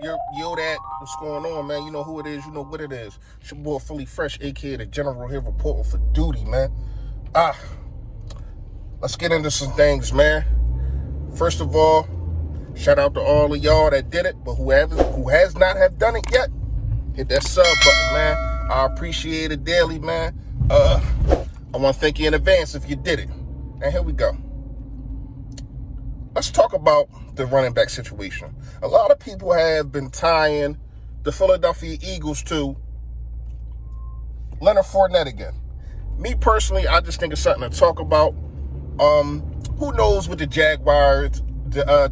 Yo, that, what's going on, man? You know who it is, you know what it is. It's your boy Fully Fresh, aka the General here reporting for duty, man. Let's get into some things, man. First of all, shout out to all of y'all that did it, but who has not have done it yet, hit that sub button, man. I appreciate it daily, man. I want to thank you in advance if you did it. And here we go. Let's talk about the running back situation. A lot of people have been tying the Philadelphia Eagles to Leonard Fournette again. Me personally, I just think it's something to talk about. Who knows what the Jaguars are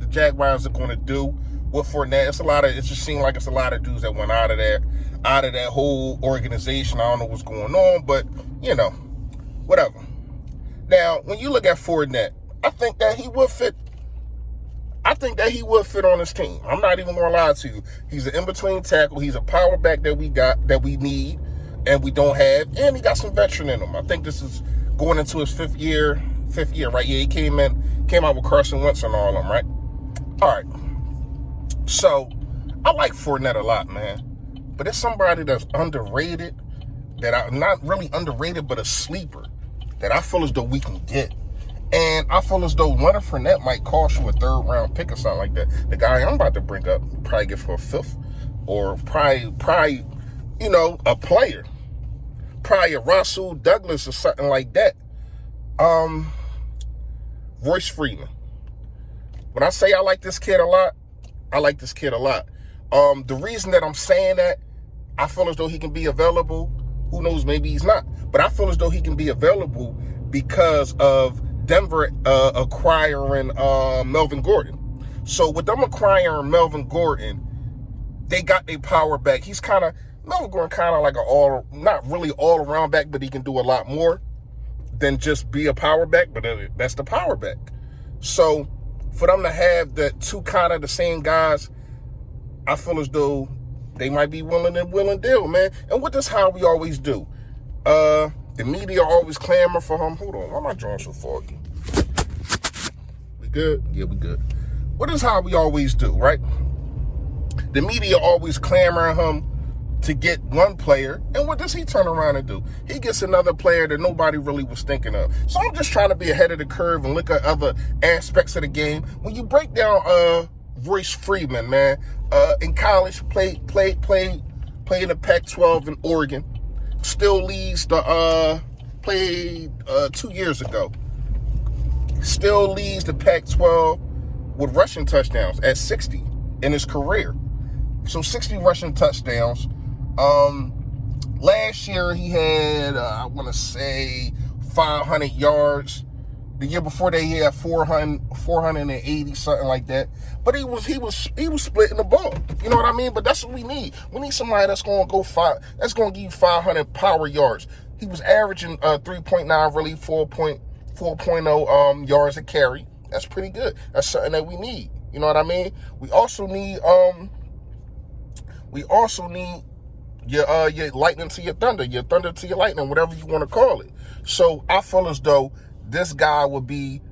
going to do with Fournette? It just seemed like it's a lot of dudes that went out of that whole organization. I don't know what's going on, but whatever. Now, when you look at Fournette, I think that he would fit on his team. I'm not even going to lie to you. He's an in-between tackle. He's a power back that we need and we don't have. And he got some veteran in him. I think this is going into his fifth year, right? Yeah, he came out with Carson Wentz and all of them, right? All right. So, I like Fournette a lot, man. But it's somebody that's underrated, not really underrated, but a sleeper that I feel as though we can get. And I feel as though Leonard Fournette might cost you a third-round pick or something like that. The guy I'm about to bring up, probably get for a fifth, or probably a player. Probably a Russell Douglas or something like that. Royce Freeman. When I say I like this kid a lot, I like this kid a lot. The reason that I'm saying that, I feel as though he can be available. Who knows, maybe he's not. But I feel as though he can be available because of Denver acquiring Melvin Gordon. So with them acquiring Melvin Gordon, they got their power back. Melvin Gordon kind of like not really all-around back, but he can do a lot more than just be a power back, but that's the power back. So for them to have the two kind of the same guys, I feel as though they might be willing deal, man. And what is how we always do. The media always clamor for him. Hold on, why am I drawing so foggy? We good? Yeah, we good. What is how we always do, right? The media always clamoring him to get one player, and what does he turn around and do? He gets another player that nobody really was thinking of. So I'm just trying to be ahead of the curve and look at other aspects of the game. When you break down Royce Freeman, man, in college, played in the Pac-12 in Oregon. Still leads played 2 years ago. Still leads the Pac-12 with rushing touchdowns at 60 in his career. So 60 rushing touchdowns. Last year he had, I want to say 500 yards. The year before that he had 480, something like that. But he was splitting the ball. You know what I mean? But that's what we need. We need somebody that's going to give you 500 power yards. He was averaging 3.9, really 4.0 yards a carry. That's pretty good. That's something that we need. You know what I mean? We also need your lightning to your thunder to your lightning, whatever you want to call it. So I feel as though this guy would be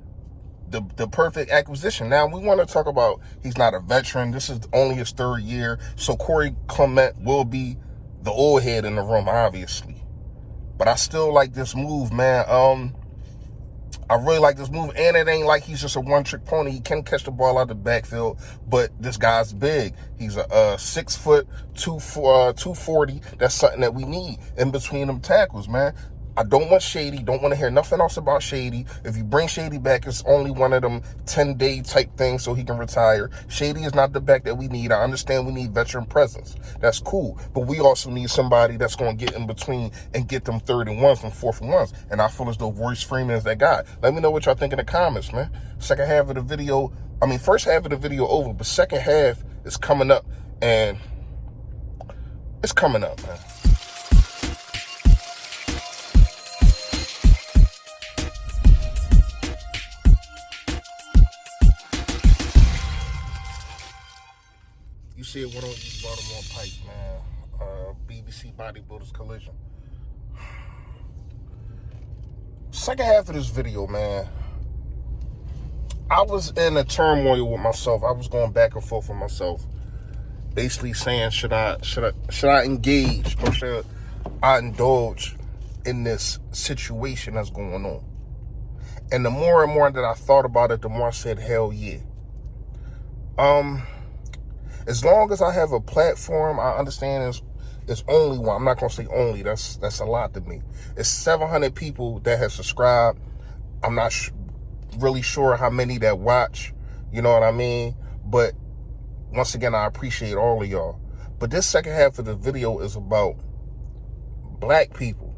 the perfect acquisition. Now, we want to talk about he's not a veteran. This is only his third year. So Corey Clement will be the old head in the room, obviously. But I still like this move, man. I really like this move. And it ain't like he's just a one-trick pony. He can catch the ball out the backfield. But this guy's big. He's a 6 foot, 240. That's something that we need in between them tackles, man. I don't want Shady. Don't want to hear nothing else about Shady. If you bring Shady back, it's only one of them 10-day type things so he can retire. Shady is not the back that we need. I understand we need veteran presence. That's cool. But we also need somebody that's going to get in between and get them 3rd and 1s and 4th and 1s. And I feel as though Royce Freeman is that guy. Let me know what y'all think in the comments, man. First half of the video over, but second half is coming up. And it's coming up, man. You see it went on East Baltimore Pike, man. BBC Bodybuilders Collision. Second half of this video, man, I was in a turmoil with myself. I was going back and forth with myself. basically saying, should I engage or should I indulge in this situation that's going on? And the more and more that I thought about it, the more I said, hell yeah. As long as I have a platform, I understand it's only one. I'm not going to say only. That's a lot to me. It's 700 people that have subscribed. I'm not really sure how many that watch. You know what I mean? But once again, I appreciate all of y'all. But this second half of the video is about black people.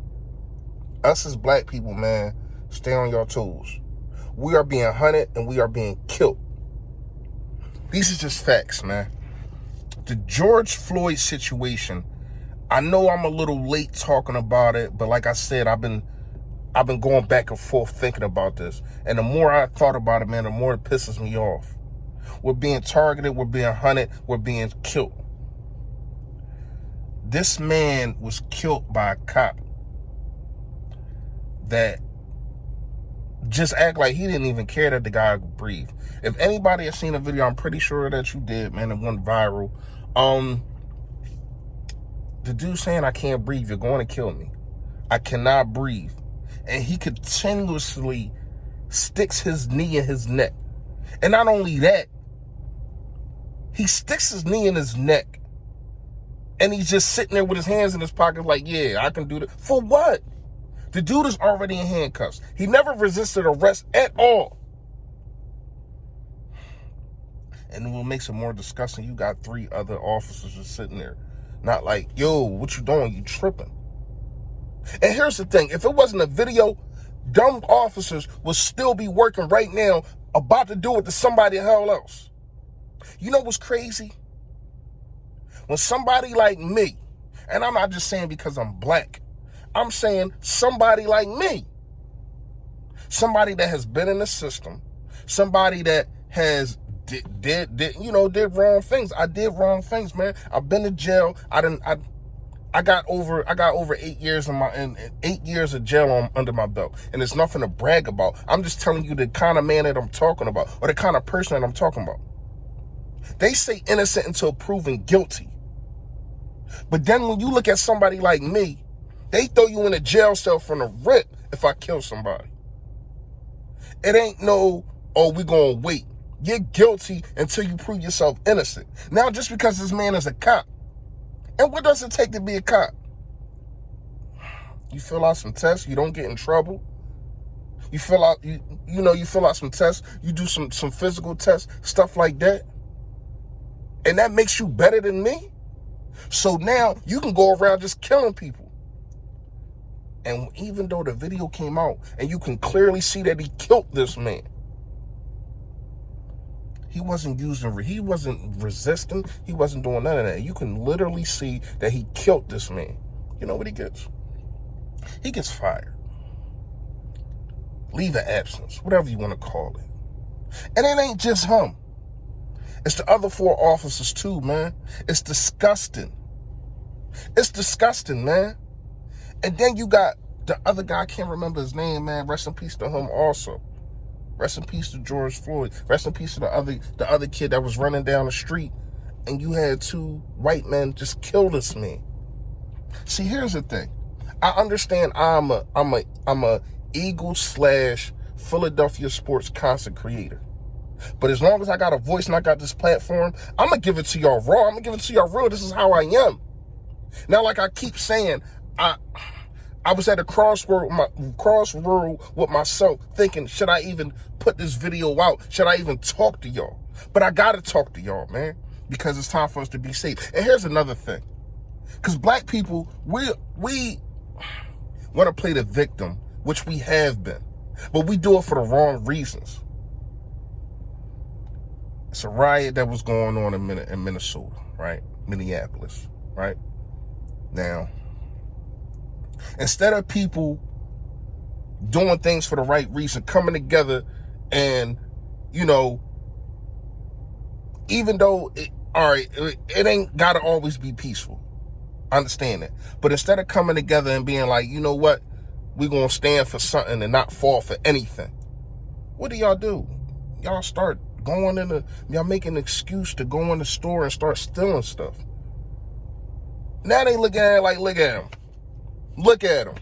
Us as black people, man, stay on your toes. We are being hunted and we are being killed. These are just facts, man. The George Floyd situation, I know I'm a little late talking about it, but like I said, I've been going back and forth thinking about this. And the more I thought about it, man, the more it pisses me off. We're being targeted, we're being hunted, we're being killed. This man was killed by a cop that just act like he didn't even care that the guy could breathe. If anybody has seen a video, I'm pretty sure that you did, man, it went viral. The dude saying, I can't breathe, you're going to kill me. I cannot breathe. And he continuously sticks his knee in his neck. And not only that, he sticks his knee in his neck. And he's just sitting there with his hands in his pocket like, yeah, I can do that. For what? The dude is already in handcuffs. He never resisted arrest at all. And what makes it more disgusting, you got 3 other officers just sitting there. Not like, yo, what you doing? You tripping. And here's the thing. If it wasn't a video, dumb officers would still be working right now about to do it to somebody else. You know what's crazy? When somebody like me, and I'm not just saying because I'm black, I'm saying somebody like me, somebody that has been in the system, somebody that has did wrong things. I did wrong things, man. I've been to jail. I got over 8 years in 8 years of jail under my belt, and it's nothing to brag about. I'm just telling you the kind of man that I'm talking about, or the kind of person that I'm talking about. They say innocent until proven guilty. But then when you look at somebody like me, they throw you in a jail cell from the rip if I kill somebody. It ain't no, oh, we're going to wait. You're guilty until you prove yourself innocent. Now, just because this man is a cop, and what does it take to be a cop? You fill out some tests, you don't get in trouble. You fill out, you fill out some tests, you do some physical tests, stuff like that. And that makes you better than me? So now you can go around just killing people. And even though the video came out and you can clearly see that he killed this man, he wasn't resisting, he wasn't doing none of that. You can literally see that he killed this man. You know what he gets? He gets fired. Leave of absence, whatever you want to call it. And it ain't just him. It's the other 4 officers too, man. It's disgusting. It's disgusting, man. And then you got the other guy, I can't remember his name, man. Rest in peace to him also. Rest in peace to George Floyd. Rest in peace to the other kid that was running down the street, and you had 2 white men just kill this man. See, here's the thing. I understand I'm a Eagle/Philadelphia sports content creator. But as long as I got a voice and I got this platform, I'm going to give it to y'all raw. I'm going to give it to y'all real. This is how I am. Now, like I keep saying, I was at a crossroad with myself thinking, should I even put this video out? Should I even talk to y'all? But I got to talk to y'all, man, because it's time for us to be safe. And here's another thing. Because black people, we want to play the victim, which we have been. But we do it for the wrong reasons. It's a riot that was going on in Minnesota, right? Minneapolis, right? Now, instead of people doing things for the right reason, coming together and, even though, it ain't got to always be peaceful. I understand that. But instead of coming together and being like, you know what? We're going to stand for something and not fall for anything. What do? Y'all start y'all making an excuse to go in the store and start stealing stuff. Now they look at it like, look at him. Look at him.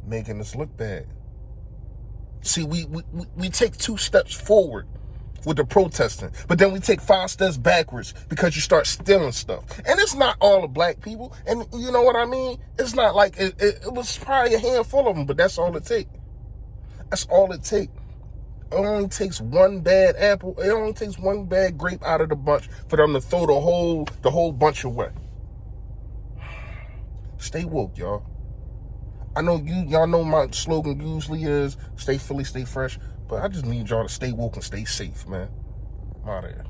Making us look bad. See, we take 2 steps forward with the protesting, but then we take 5 steps backwards because you start stealing stuff. And it's not all the black people, and you know what I mean? It's not like, it was probably a handful of them, but that's all it takes. That's all it takes. It only takes one bad apple, it only takes one bad grape out of the bunch for them to throw the whole bunch away. Stay woke, y'all. I know y'all know my slogan usually is stay Philly, stay fresh, but I just need y'all to stay woke and stay safe, man. I'm out of here.